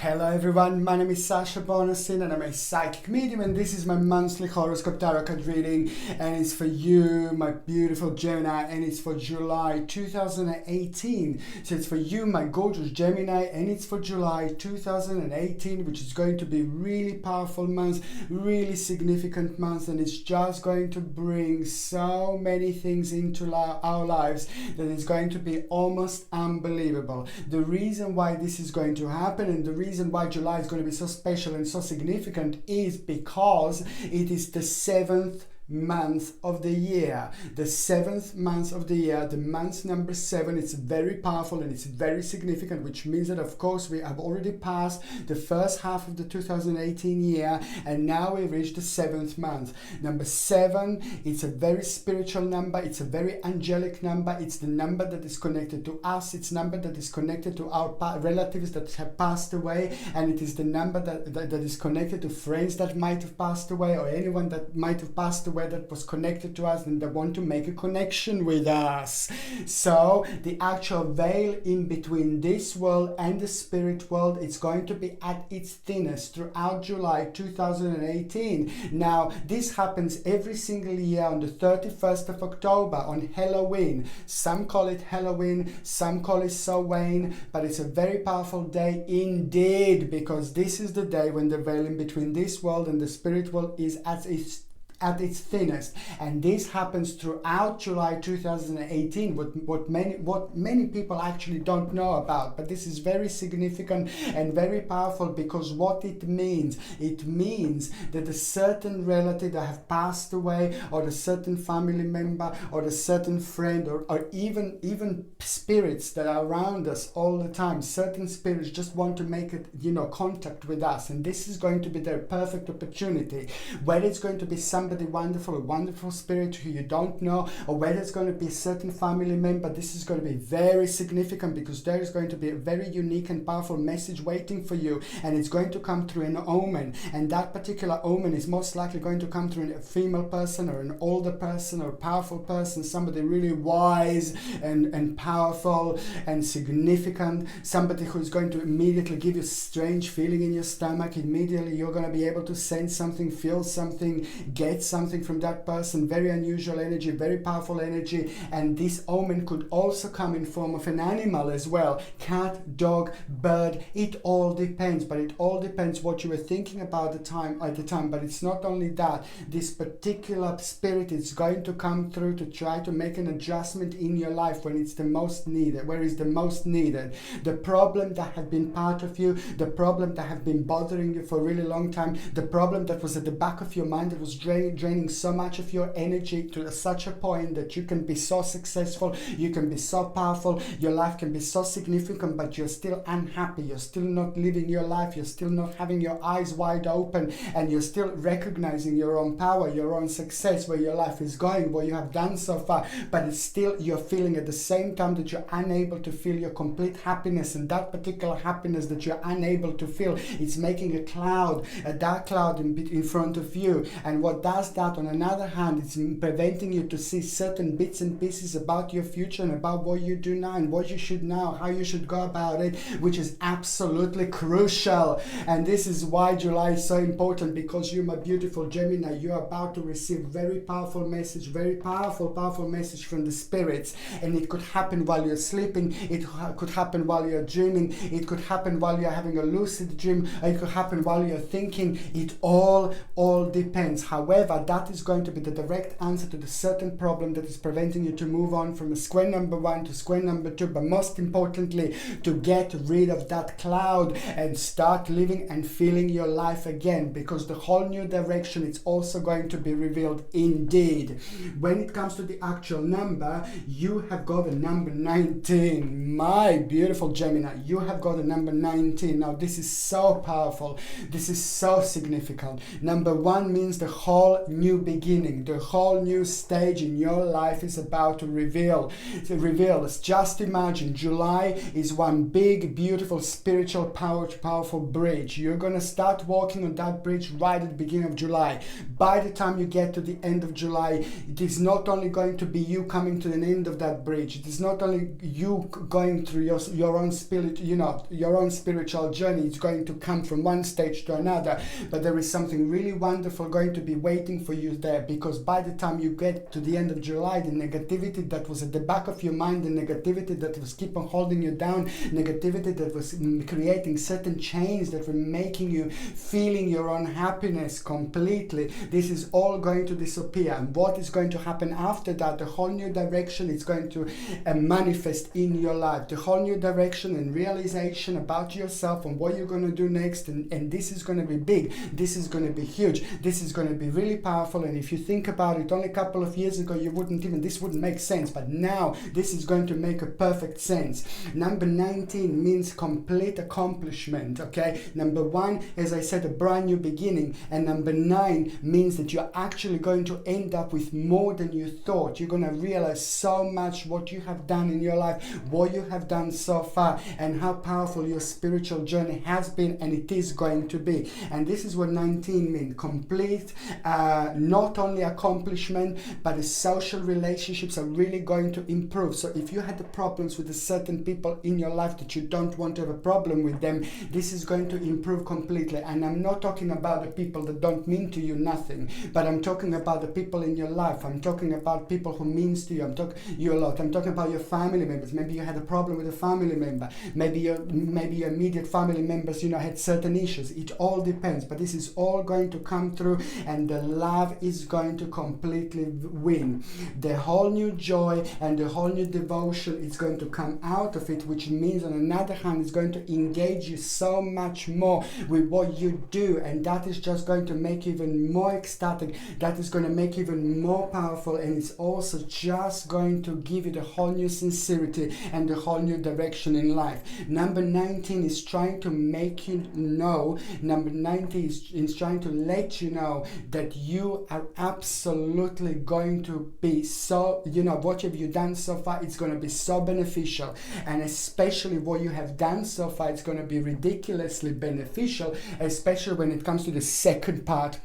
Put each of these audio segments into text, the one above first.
Hello everyone, my name is Sasha Bonasin and I'm a psychic medium, and this is my monthly horoscope tarot card reading, and it's for you, my beautiful Gemini, and it's for July 2018. So it's for you, my gorgeous Gemini, and it's for July 2018, which is going to be really powerful month, really significant month, and it's just going to bring so many things into our lives that is going to be almost unbelievable. The reason why this is going to happen, and the reason why July is going to be so special and so significant, is because it is the 7th month of the year. The 7th month of the year, the month number 7, it's very powerful and it's very significant, which means that of course we have already passed the first half of the 2018 year, and now we reach the 7th month. Number 7, it's a very spiritual number, it's a very angelic number, it's the number that is connected to us, it's number that is connected to our relatives that have passed away, and it is the number that is connected to friends that might have passed away, or anyone that might have passed away that was connected to us and they want to make a connection with us. So the actual veil in between this world and the spirit world, it's going to be at its thinnest throughout July 2018. Now this happens every single year on the 31st of October on Halloween. Some call it Halloween, some call it Samhain, but it's a very powerful day indeed, because this is the day when the veil in between this world and the spirit world is at its thinnest, and this happens throughout July 2018. What many people actually don't know about, but this is very significant and very powerful, because what it means that a certain relative that have passed away, or a certain family member, or a certain friend, or even spirits that are around us all the time, certain spirits just want to make contact with us, and this is going to be their perfect opportunity. Whether it's going to be somebody wonderful, a wonderful spirit who you don't know, or whether it's going to be a certain family member, this is going to be very significant, because there is going to be a very unique and powerful message waiting for you, and it's going to come through an omen, and that particular omen is most likely going to come through a female person, or an older person, or a powerful person, somebody really wise and powerful and significant, somebody who is going to immediately give you a strange feeling in your stomach. Immediately you're going to be able to sense something, feel something, get something from that person. Very unusual energy, very powerful energy. And this omen could also come in form of an animal as well. Cat, dog, bird, it all depends. But it all depends what you were thinking about at the time. But it's not only that. This particular spirit is going to come through to try to make an adjustment in your life when it's the most needed. Where is the most needed? The problem that had been part of you, the problem that have been bothering you for a really long time, the problem that was at the back of your mind that was draining so much of your energy to such a point that you can be so successful, you can be so powerful, your life can be so significant, but you're still unhappy, you're still not living your life, you're still not having your eyes wide open, and you're still recognizing your own power, your own success, where your life is going, what you have done so far, but it's still you're feeling at the same time that you're unable to feel your complete happiness, and that particular happiness that you're unable to feel, it's making a dark cloud in front of you. And what does that, on another hand, it's preventing you to see certain bits and pieces about your future and about what you do now and what you should know, how you should go about it, which is absolutely crucial. And this is why July is so important, because you, my beautiful Gemini, you're about to receive very powerful message, very powerful message from the spirits. And it could happen while you're sleeping, it could happen while you're dreaming, it could happen while you're having a lucid dream, it could happen while you're thinking. It all depends. However, that is going to be the direct answer to the certain problem that is preventing you to move on from square number 1 to square number 2, but most importantly, to get rid of that cloud and start living and feeling your life again, because the whole new direction is also going to be revealed indeed. When it comes to the actual number, you have got the number 19. My beautiful Gemini, you have got the number 19. Now this is so powerful, this is so significant. Number 1 means the whole whole new beginning, the whole new stage in your life is about to reveal. Just imagine, July is one big, beautiful, spiritual, powerful bridge. You're going to start walking on that bridge right at the beginning of July. By the time you get to the end of July, it is not only going to be you coming to the end of that bridge. It is not only you going through your own spirit, your own spiritual journey. It's going to come from one stage to another, but there is something really wonderful going to be waiting for you there, because by the time you get to the end of July, the negativity that was at the back of your mind, the negativity that was keep on holding you down, negativity that was creating certain chains that were making you feeling your own happiness completely, this is all going to disappear. And what is going to happen after that? The whole new direction is going to manifest in your life, the whole new direction and realization about yourself and what you're going to do next. And this is going to be big, this is going to be huge, this is going to be really powerful. And if you think about it, only a couple of years ago this wouldn't make sense, but now this is going to make a perfect sense. Number 19 means complete accomplishment. Okay, number 1, as I said, a brand new beginning, and number 9 means that you're actually going to end up with more than you thought. You're going to realize so much what you have done in your life, what you have done so far, and how powerful your spiritual journey has been and it is going to be. And this is what 19 means: complete, not only accomplishment, but the social relationships are really going to improve. So if you had the problems with the certain people in your life that you don't want to have a problem with them, this is going to improve completely. And I'm not talking about the people that don't mean to you nothing, but I'm talking about the people in your life. I'm talking about people who means to you. I'm talking you a lot. I'm talking about your family members. Maybe you had a problem with a family member. Maybe your immediate family members, had certain issues. It all depends, but this is all going to come through, and the love is going to completely win. The whole new joy and the whole new devotion is going to come out of it, which means on another hand it's going to engage you so much more with what you do, and that is just going to make you even more ecstatic. That is going to make you even more powerful, and it's also just going to give you the whole new sincerity and the whole new direction in life. Number 19 is trying to make you know, number 19 is trying to let you know that you are absolutely going to be so, what have you done so far, it's going to be so beneficial. And especially what you have done so far, it's going to be ridiculously beneficial, especially when it comes to the second part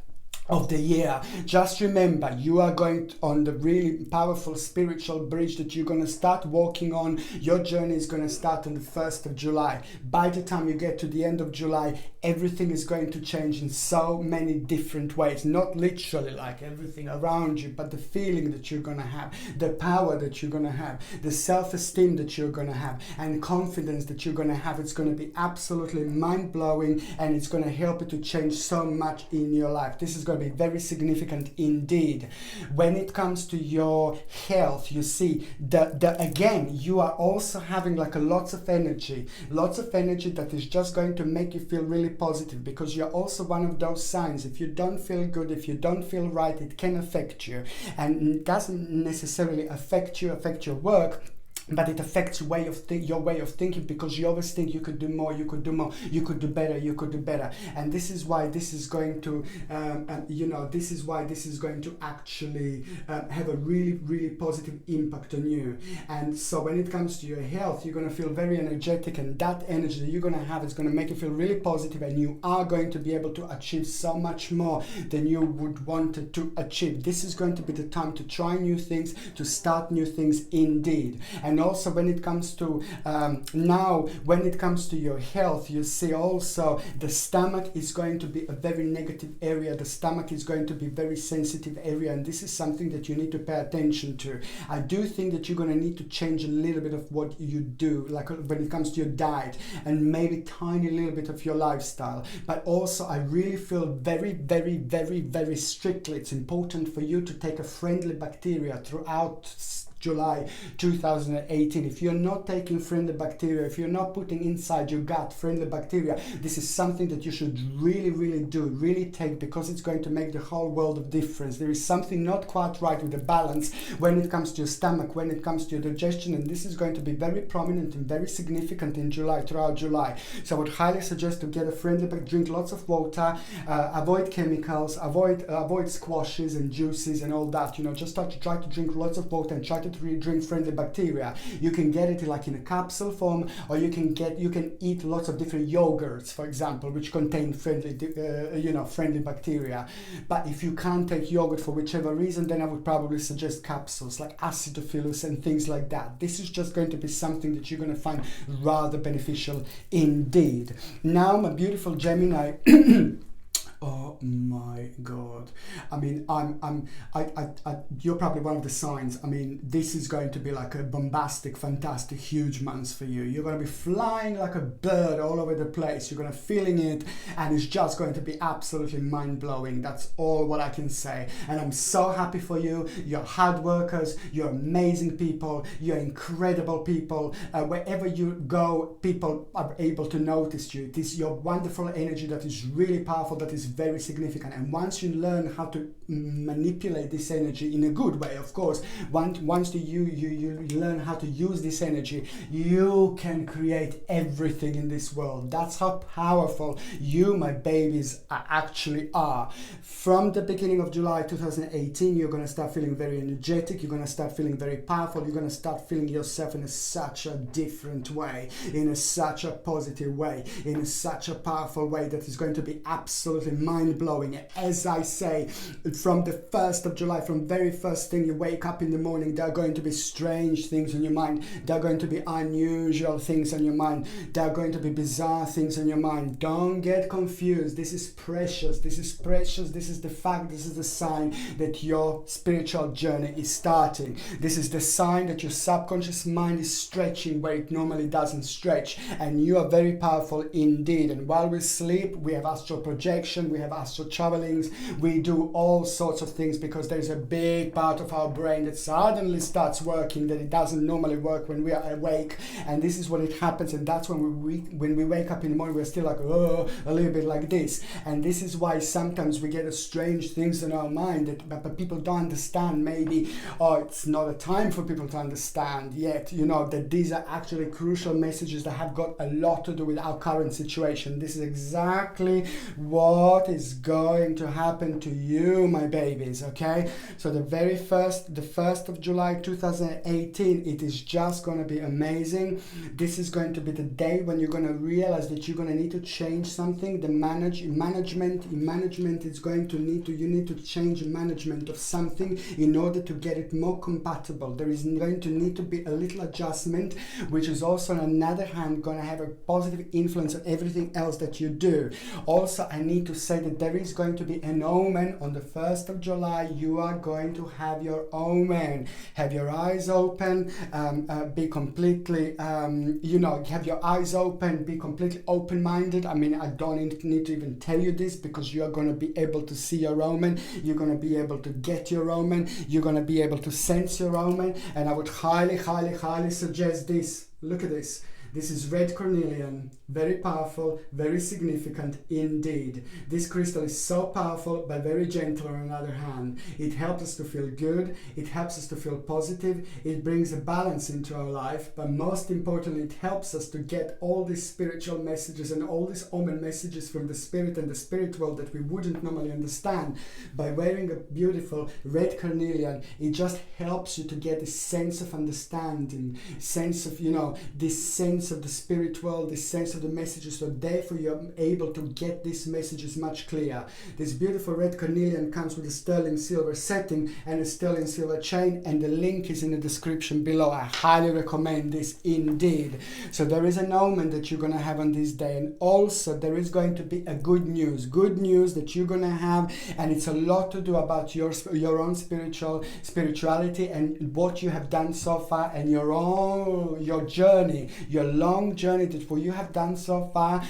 of the year. Just remember, you are going on the really powerful spiritual bridge that you're going to start walking on. Your journey is going to start on the 1st of July. By the time you get to the end of July, everything is going to change in so many different ways. Not literally like everything around you, but the feeling that you're going to have, the power that you're going to have, the self-esteem that you're going to have, and confidence that you're going to have. It's going to be absolutely mind-blowing, and it's going to help you to change so much in your life. This is going to be very significant indeed. When it comes to your health, you see, again, you are also having like lots of energy that is just going to make you feel really positive, because you're also one of those signs. If you don't feel good, if you don't feel right, it can affect you, and it doesn't necessarily affect your work, but it affects your way of thinking, because you always think you could do more, you could do better. And this is why this is going to actually have a really, really positive impact on you. And so when it comes to your health, you're going to feel very energetic, and that energy that you're going to have is going to make you feel really positive, and you are going to be able to achieve so much more than you would want to achieve. This is going to be the time to try new things, to start new things indeed. And also when it comes to when it comes to your health, you see also the stomach is going to be a very negative area. The stomach is going to be a very sensitive area, and this is something that you need to pay attention to. I do think that you're going to need to change a little bit of what you do, like when it comes to your diet, and maybe tiny little bit of your lifestyle. But also I really feel very, very, very, very strictly it's important for you to take a friendly bacteria throughout July 2018. If you're not taking friendly bacteria, if you're not putting inside your gut friendly bacteria, this is something that you should really do, really take, because it's going to make the whole world of difference. There is something not quite right with the balance when it comes to your stomach, when it comes to your digestion, and this is going to be very prominent and very significant in July, throughout July. So I would highly suggest to get a friendly bacteria, drink lots of water, avoid chemicals, avoid squashes and juices and all that. You know, just try to drink lots of water and try to drink friendly bacteria. You can get it like in a capsule form, or you can eat lots of different yogurts, for example, which contain friendly bacteria. But if you can't take yogurt for whichever reason, then I would probably suggest capsules like acidophilus and things like that. This is just going to be something that you're going to find rather beneficial indeed. Now, my beautiful Gemini. Oh my God! I mean, you're probably one of the signs. I mean, this is going to be like a bombastic, fantastic, huge month for you. You're going to be flying like a bird all over the place. You're going to feeling it, and it's just going to be absolutely mind-blowing. That's all what I can say. And I'm so happy for you. You're hard workers. You're amazing people. You're incredible people. Wherever you go, people are able to notice you. It is your wonderful energy that is really powerful, that is very significant. And once you learn how to manipulate this energy in a good way, of course, once you learn how to use this energy, you can create everything in this world. That's how powerful you, my babies, actually are. From the beginning of July 2018, you're going to start feeling very energetic. You're going to start feeling very powerful. You're going to start feeling yourself in such a different way, in such a positive way, in such a powerful way that is going to be absolutely mind-blowing. As I say, from the 1st of July, from very first thing you wake up in the morning, there are going to be strange things on your mind. There are going to be unusual things on your mind. There are going to be bizarre things on your mind. Don't get confused. This is precious. This is precious. This is the fact. This is the sign that your spiritual journey is starting. This is the sign that your subconscious mind is stretching where it normally doesn't stretch. And you are very powerful indeed. And while we sleep, we have astral projection, we have astral travelings, we do all sorts of things, because there's a big part of our brain that suddenly starts working that it doesn't normally work when we are awake. And this is when it happens, and that's when we wake up in the morning, we're still like, oh, a little bit like this. And this is why sometimes we get strange things in our mind that but people don't understand. Maybe, oh, it's not a time for people to understand yet, you know, that these are actually crucial messages that have got a lot to do with our current situation. This is exactly what is going to happen to you, my babies, okay? So the 1st of July 2018, it is just going to be amazing. This is going to be the day when you're going to realize that you're going to need to change something. The management is going to you need to change management of something in order to get it more compatible. There is going to need to be a little adjustment, which is also on another hand going to have a positive influence on everything else that you do. Also, I need to say that there is going to be an omen on the 1st of July. You are going to have your omen. Have your eyes open, be completely, have your eyes open, be completely open-minded. I mean, I don't need to even tell you this, because you are going to be able to see your omen. You're going to be able to get your omen. You're going to be able to sense your omen. And I would highly, highly, highly suggest this. Look at this. This is red carnelian, very powerful, very significant indeed. This crystal is so powerful but very gentle on the other hand. It helps us to feel good, it helps us to feel positive, it brings a balance into our life, but most importantly, it helps us to get all these spiritual messages and all these omen messages from the spirit and the spirit world that we wouldn't normally understand. By wearing a beautiful red carnelian, it just helps you to get a sense of understanding, sense of, this sense of the spirit world, this sense of the messages, so therefore you're able to get these messages much clearer. This beautiful red carnelian comes with a sterling silver setting and a sterling silver chain, and the link is in the description below. I highly recommend this indeed. So there is an omen that you're going to have on this day, and also there is going to be a good news that you're going to have, and it's a lot to do about your own spirituality and what you have done so far, and your journey, your long journey that what you have done so far,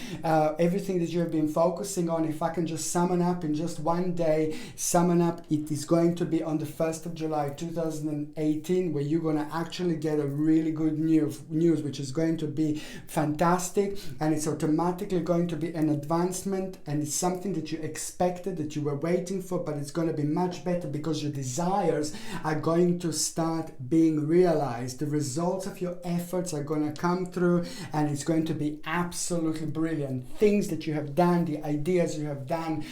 everything that you have been focusing on, if I can just summon up in just one day, it is going to be on the 1st of July 2018, where you're going to actually get a really good news, which is going to be fantastic, and it's automatically going to be an advancement, and it's something that you expected, that you were waiting for, but it's going to be much better because your desires are going to start being realized. The results of your efforts are going to come through, and it's going to be absolutely brilliant. Things that you have done, the ideas you have done,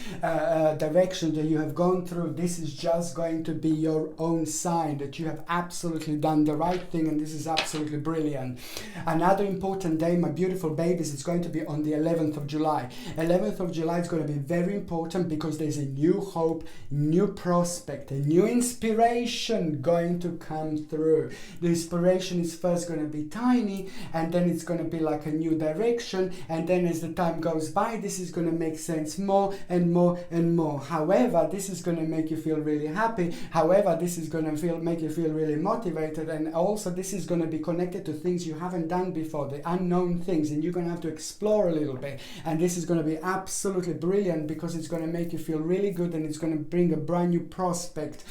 direction that you have gone through, this is just going to be your own sign that you have absolutely done the right thing, and this is absolutely brilliant. Another important day, my beautiful babies, is going to be on the 11th of July. 11th of July is going to be very important because there's a new hope, new prospect, a new inspiration going to come through. The inspiration is first going to be tiny, and then it's going to be like a new direction, and then as the time goes by, this is going to make sense more and more and more. However, this is going to make you feel really happy. However, this is going to make you feel really motivated, and also this is going to be connected to things you haven't done before, the unknown things, and you're going to have to explore a little bit, and this is going to be absolutely brilliant because it's going to make you feel really good, and it's going to bring a brand new prospect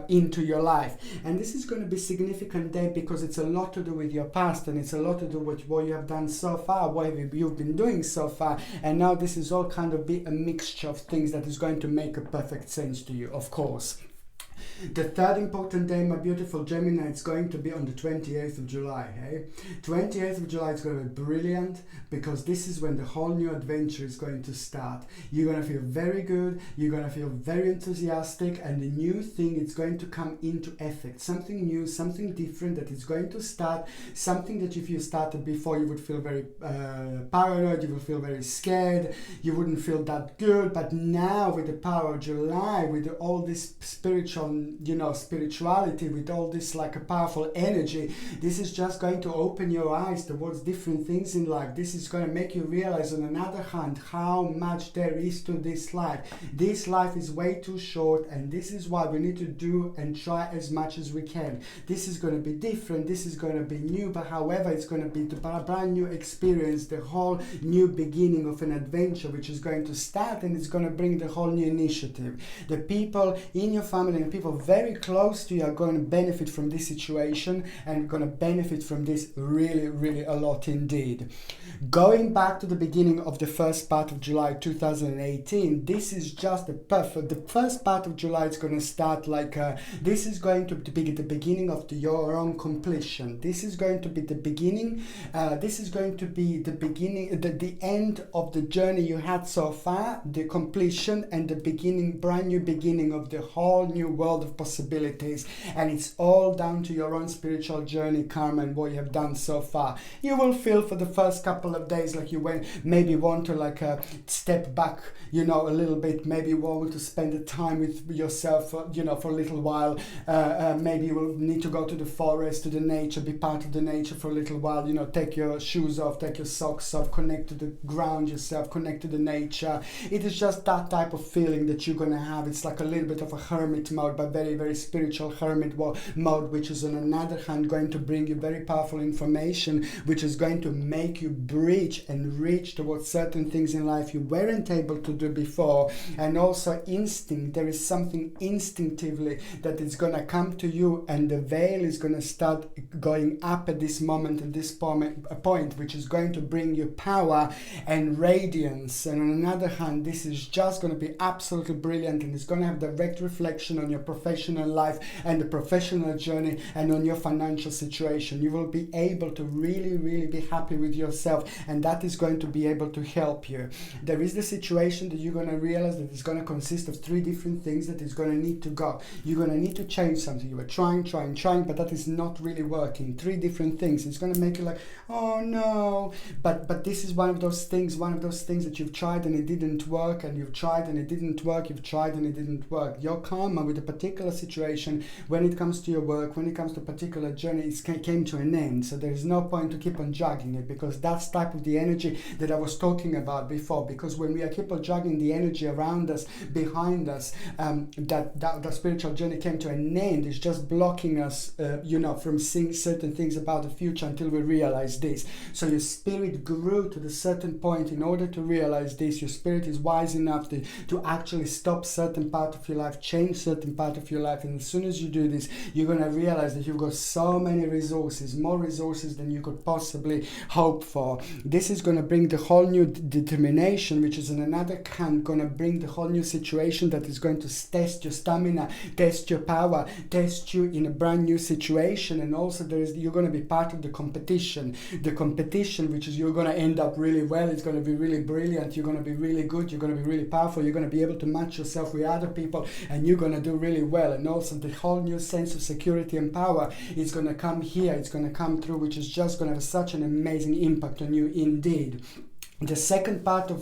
into your life. And this is going to be a significant day because it's a lot to do with your past, and it's a lot to do with what you have done so far, what you've been doing so far, and now this is all kind of be a mixture of things that is going to make a perfect sense to you, of course. The third important day, my beautiful Gemini, it's going to be on the 28th of July. Hey? 28th of July is going to be brilliant because this is when the whole new adventure is going to start. You're going to feel very good, you're going to feel very enthusiastic, and the new thing is going to come into effect. Something new, something different that is going to start, something that if you started before you would feel very paranoid, you would feel very scared, you wouldn't feel that good, but now with the power of July, with all this spirituality, with all this like a powerful energy, this is just going to open your eyes towards different things in life. This is going to make you realize on another hand how much there is to this life. This life is way too short, and this is why we need to do and try as much as we can. This is going to be different, this is going to be new, but however it's going to be the brand new experience, the whole new beginning of an adventure which is going to start, and it's going to bring the whole new initiative. The people in your family and people very close to you are going to benefit from this situation, and going to benefit from this really a lot indeed. Going back to the beginning of the first part of July 2018, this is just the first part of July is going to start like this is going to be the beginning of your own completion. This is going to be the beginning, the end of the journey you had so far, the completion and the beginning, brand new beginning of the whole new world of possibilities. And it's all down to your own spiritual journey, karma, and what you have done so far. You will feel for the first couple of days like you maybe want to step back, a little bit, maybe want to spend the time with yourself, for a little while. Maybe you will need to go to the forest, to the nature, be part of the nature for a little while, take your shoes off, take your socks off, connect to the ground yourself, connect to the nature. It is just that type of feeling that you're going to have. It's like a little bit of a hermit mode, but very spiritual hermit mode, which is on another hand going to bring you very powerful information, which is going to make you breach and reach towards certain things in life you weren't able to do before. And also instinct, there is something instinctively that is going to come to you, and the veil is going to start going up at this moment, at this point, which is going to bring you power and radiance. And on another hand, this is just going to be absolutely brilliant, and it's going to have direct reflection on your professional life and the professional journey, and on your financial situation. You will be able to really be happy with yourself, and that is going to be able to help you. There is the situation that you're going to realize that it's going to consist of 3 different things that is going to need to go. You're going to need to change something. You were trying, but that is not really working. 3 different things. It's going to make you like, oh no, but this is one of those things that you've tried and it didn't work, and you've tried and it didn't work, you've tried and it didn't work. Your karma with a particular particular situation, when it comes to your work, when it comes to a particular journey, it came to an end. So there is no point to keep on dragging it, because that's type of the energy that I was talking about before. Because when we are keep on dragging the energy around us, behind us, that spiritual journey came to an end. It's just blocking us, from seeing certain things about the future until we realize this. So your spirit grew to the certain point in order to realize this. Your spirit is wise enough to actually stop certain part of your life, change certain part of your life. And as soon as you do this, you're going to realize that you've got so many resources, more resources than you could possibly hope for. This is going to bring the whole new determination, which is in another hand going to bring the whole new situation that is going to test your stamina, test your power, test you in a brand new situation. And also you're going to be part of the competition, which is you're going to end up really well. It's going to be really brilliant. You're going to be really good. You're going to be really powerful. You're going to be able to match yourself with other people, and you're going to do really well. And also the whole new sense of security and power is going to come here. It's going to come through, which is just going to have such an amazing impact on you indeed. The second part of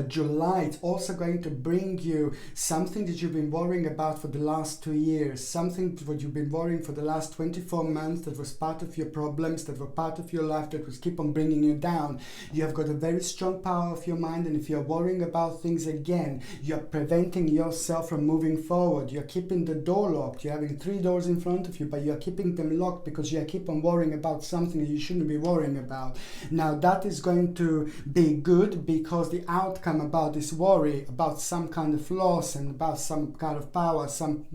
July, it's also going to bring you something that you've been worrying about for the last 2 years, something that you've been worrying for the last 24 months that was part of your problems, that were part of your life, that was keep on bringing you down. You have got a very strong power of your mind, and if you're worrying about things again, you're preventing yourself from moving forward. You're keeping the door locked. You're having 3 doors in front of you, but you're keeping them locked because you keep on worrying about something that you shouldn't be worrying about. Now that is going to be good, because the outcome about this worry about some kind of loss and about some kind of power, some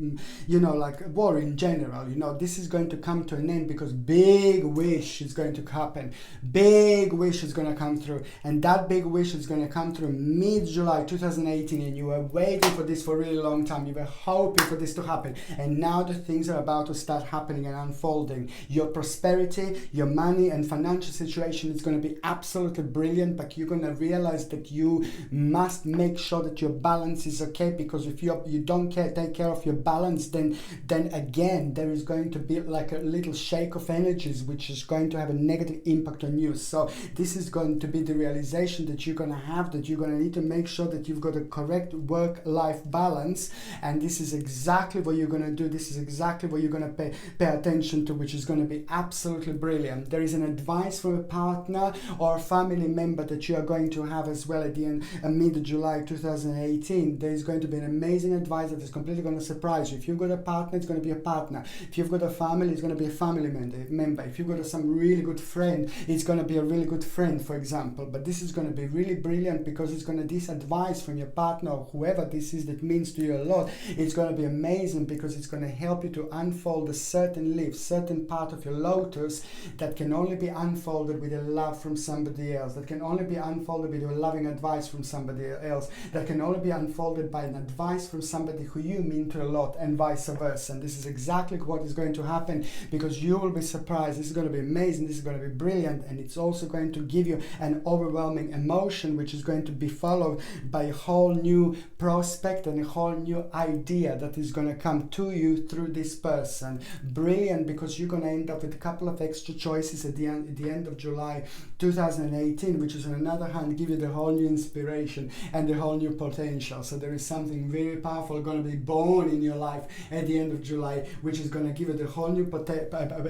like worry in general, this is going to come to an end, because big wish is going to happen. Big wish is going to come through, and that big wish is going to come through mid-July 2018, and you were waiting for this for a really long time. You were hoping for this to happen, and now the things are about to start happening and unfolding. Your prosperity, your money and financial situation is going to be absolutely brilliant, but you're going to realize that you must make sure that your balance is okay, because if you don't take care of your balance, then again there is going to be like a little shake of energies, which is going to have a negative impact on you. So this is going to be the realization that you're going to have, that you're going to need to make sure that you've got a correct work-life balance, and this is exactly what you're going to do. This is exactly what you're going to pay attention to, which is going to be absolutely brilliant. There is an advice from a partner or a family member that you are going to have as well at the end, mid-July 2018. There is going to be an amazing advice that is completely going to surprise you. If you've got a partner, it's going to be a partner. If you've got a family, it's going to be a family member. If you've got some really good friend, it's going to be a really good friend, for example. But this is going to be really brilliant, because it's going to, this advice from your partner or whoever this is that means to you a lot, it's going to be amazing, because it's going to help you to unfold a certain leaf, certain part of your lotus that can only be unfolded with a love from somebody else, that can only be unfolded with a loving advice from somebody else, that can only be unfolded by an advice from somebody who you mean to a lot, and vice versa. And this is exactly what is going to happen, because you will be surprised. This is going to be amazing. This is going to be brilliant, and it's also going to give you an overwhelming emotion, which is going to be followed by a whole new prospect and a whole new idea that is going to come to you through this person. Brilliant, because you're going to end up with a couple of extra choices at the end of July 2018, which is on another hand give you the whole new inspiration and the whole new potential. So there is something very powerful going to be born in your life at the end of July, which is going to give you the whole new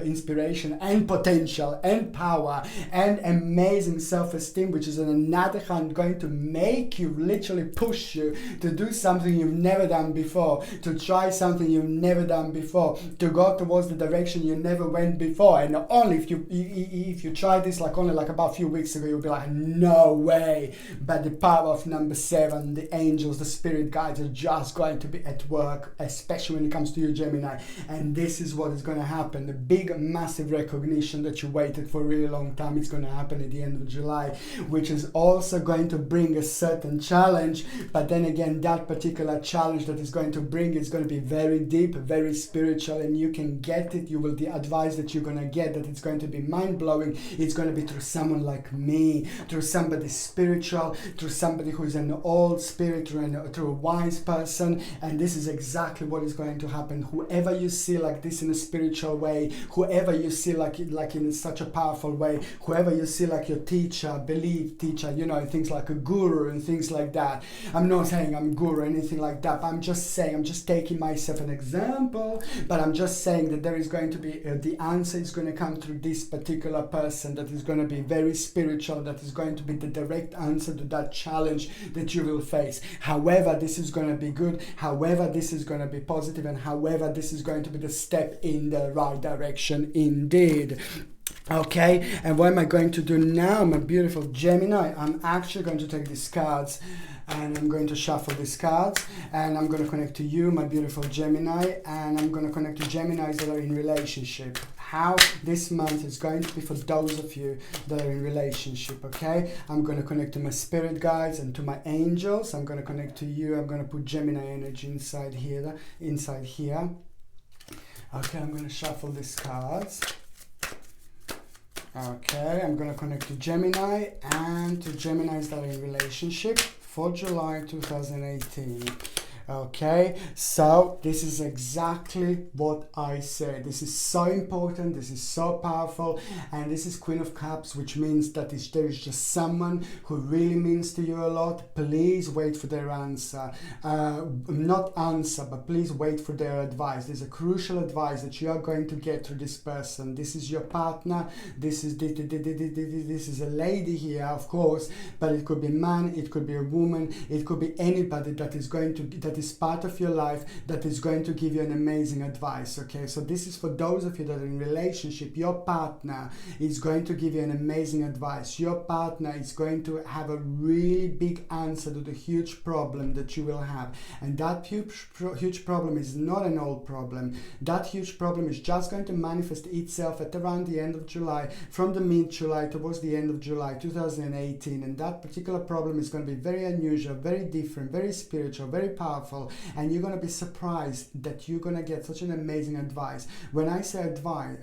inspiration and potential and power and amazing self-esteem, which is on another hand going to make you, literally push you to do something you've never done before, to try something you've never done before, to go towards the direction you never went before. And only if you try this only about a few weeks ago, you'll be like, no way. But the power of number 7, the angels, the spirit guides are just going to be at work, especially when it comes to you, Gemini. And this is what is going to happen. The big massive recognition that you waited for a really long time is going to happen at the end of July, which is also going to bring a certain challenge. But then again, that particular challenge that is going to bring is going to be very deep, very spiritual, and you can get it. You will, the advice that you're going to get, that it's going to be mind-blowing. It's going to be through someone like me, through somebody spiritual, through somebody who is an old spirit, through a wise person. And this is exactly what is going to happen. Whoever you see like this in a spiritual way, whoever you see like in such a powerful way, whoever you see like your teacher, belief teacher, you know, things like a guru and things like that. I'm not saying I'm a guru or anything like that, but I'm just saying, I'm just taking myself an example, but I'm just saying that there is going to be, the answer is going to come through this particular person that is going to be very spiritual, that is going to be the direct answer to that challenge that you will face. However, this is going to be good, however, this is going to be positive, and however, this is going to be the step in the right direction indeed. Okay, and what am I going to do now, my beautiful Gemini? I'm actually going to take these cards and I'm going to shuffle these cards, and I'm going to connect to you, my beautiful Gemini, and I'm going to connect to Geminis that are in relationship. How this month is going to be for those of you that are in relationship, okay? I'm going to connect to my spirit guides and to my angels. I'm going to connect to you. I'm going to put Gemini energy inside here. Okay, I'm going to shuffle these cards. Okay, I'm going to connect to Gemini and to Geminis that are in relationship for July 2018. Okay, so this is exactly what I said. This is so important, this is so powerful, and this is Queen of Cups, which means that there is just someone who really means to you a lot. Please wait for their answer. Not answer, but please wait for their advice. There's a crucial advice that you are going to get through this person. This is your partner. This is a lady here, of course, but it could be a man, it could be a woman, it could be anybody that is going to, that is part of your life, that is going to give you an amazing advice. Okay, so this is for those of you that are in relationship. Your partner is going to give you an amazing advice. Your partner is going to have a really big answer to the huge problem that you will have, and that huge problem is not an old problem. That huge problem is just going to manifest itself at around the end of July, from the mid-July towards the end of July 2018, and that particular problem is going to be very unusual, very different, very spiritual, very powerful, and you're going to be surprised that you're going to get such an amazing advice. When I say advice,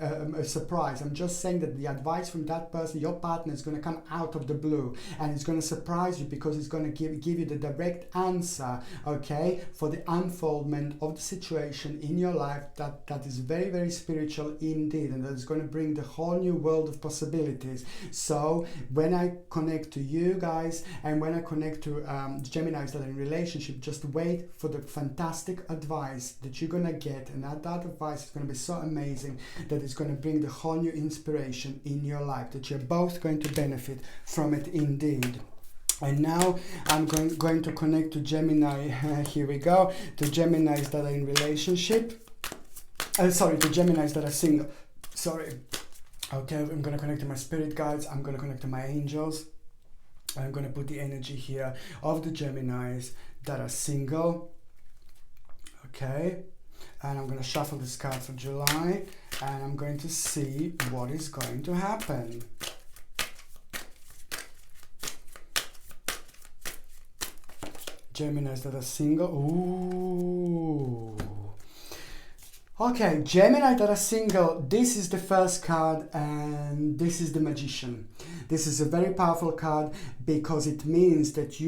surprise, I'm just saying that the advice from that person, your partner, is going to come out of the blue, and it's going to surprise you because it's going to give you the direct answer, okay, for the unfoldment of the situation in your life that is very, very spiritual indeed, and that is going to bring the whole new world of possibilities. So when I connect to you guys, and when I connect to Geminis that are in relationship, just wait for the fantastic advice that you're going to get, and that advice is going to be so amazing that it's going to bring the whole new inspiration in your life, that you're both going to benefit from it indeed. And now I'm going to connect to Gemini, here we go, to Geminis that are in relationship, to Geminis that are single, okay, I'm going to connect to my spirit guides, I'm going to connect to my angels, I'm going to put the energy here of the Geminis that are single, okay, and I'm going to shuffle this card for July, and I'm going to see what is going to happen. Geminis that are single, ooh. Okay, Gemini that are single, this is the first card, and this is the Magician. This is a very powerful card because it means that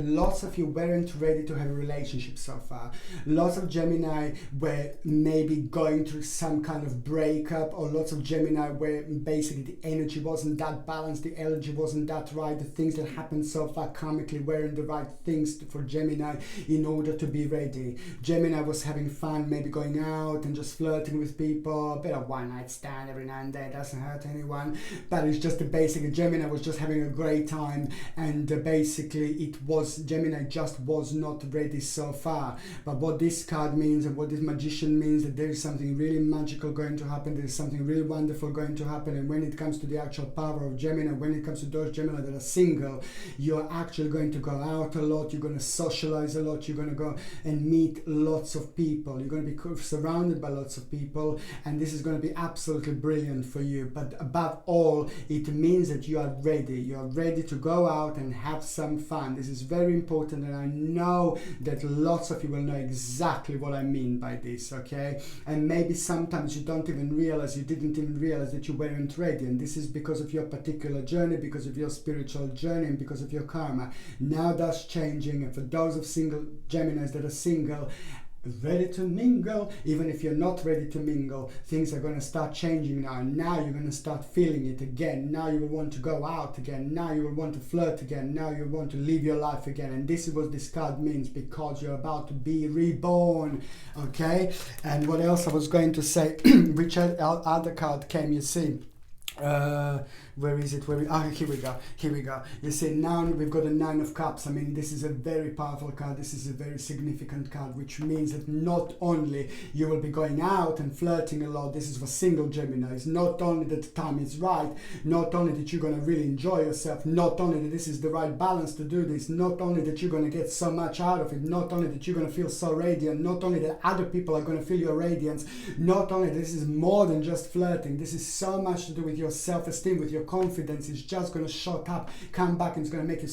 lots of you weren't ready to have a relationship so far. Lots of Gemini were maybe going through some kind of breakup, or lots of Gemini where basically the energy wasn't that balanced, the energy wasn't that right, the things that happened so far karmically weren't the right things for Gemini in order to be ready. Gemini was having fun, maybe going out and just flirting with people, a bit of one night stand every now and then, doesn't hurt anyone, but it's just basically Gemini was just having a great time, and basically Gemini just was not ready so far. But what this card means and what this Magician means, that there is something really magical going to happen, there is something really wonderful going to happen, and when it comes to the actual power of Gemini, when it comes to those Gemini that are single, you're actually going to go out a lot, you're going to socialize a lot, you're going to go and meet lots of people, you're going to be surrounded by lots of people, and this is going to be absolutely brilliant for you. But above all, it means means that you are ready to go out and have some fun. This is very important, and I know that lots of you will know exactly what I mean by this, okay? And maybe sometimes you didn't even realize that you weren't ready, and this is because of your particular journey, because of your spiritual journey, and because of your karma. Now that's changing, and for those of single Geminis that are single, ready to mingle, even if you're not ready to mingle, things are going to start changing now. Now you're going to start feeling it again. Now you will want to go out again. Now you will want to flirt again. Now you want to live your life again. And this is what this card means, because you're about to be reborn. Okay? And what else I was going to say, which other card came, you see? Where is it? Here we go. You see, now we've got a 9 of Cups. I mean, this is a very powerful card. This is a very significant card, which means that not only you will be going out and flirting a lot, this is for single Geminis, not only that the time is right, not only that you're going to really enjoy yourself, not only that this is the right balance to do this, not only that you're going to get so much out of it, not only that you're going to feel so radiant, not only that other people are going to feel your radiance, not only this is more than just flirting, this is so much to do with your self-esteem, with your confidence. Is just going to shot up, come back, and it's going to make you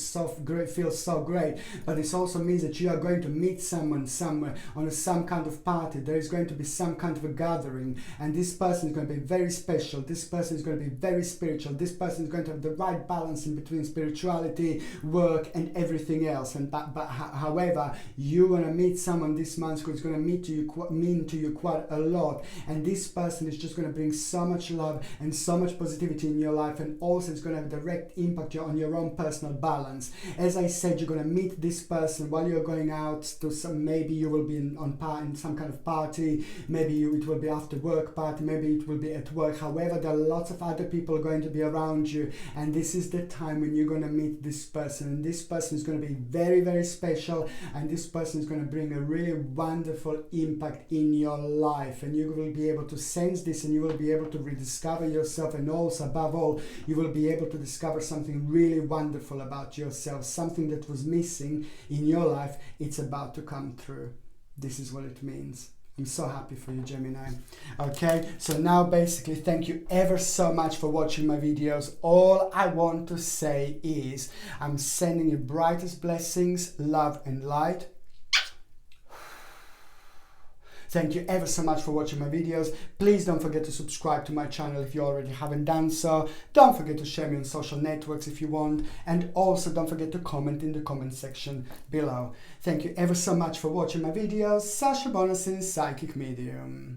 feel so great. But this also means that you are going to meet someone somewhere on some kind of party. There is going to be some kind of a gathering, and this person is going to be very special. This person is going to be very spiritual. This person is going to have the right balance in between spirituality, work, and everything else. And however, you're going to meet someone this month who is going to mean to you quite a lot, and this person is just going to bring so much love and so much positivity in your life, and also it's going to have a direct impact on your own personal balance. As I said, you're going to meet this person while you're going out to maybe you will be in some kind of party, maybe it will be after work party, maybe it will be at work. However, there are lots of other people going to be around you, and this is the time when you're going to meet this person, and this person is going to be very, very special, and this person is going to bring a really wonderful impact in your life, and you will be able to sense this, and you will be able to rediscover yourself, and also above all, you will be able to discover something really wonderful about yourself, something that was missing in your life. It's about to come through. This is what it means. I'm so happy for you, Gemini. Okay, so now basically, thank you ever so much for watching my videos. All I want to say is I'm sending you brightest blessings, love and light. Thank you ever so much for watching my videos. Please don't forget to subscribe to my channel if you already haven't done so. Don't forget to share me on social networks if you want. And also don't forget to comment in the comment section below. Thank you ever so much for watching my videos. Sasha Bonasin, Psychic Medium.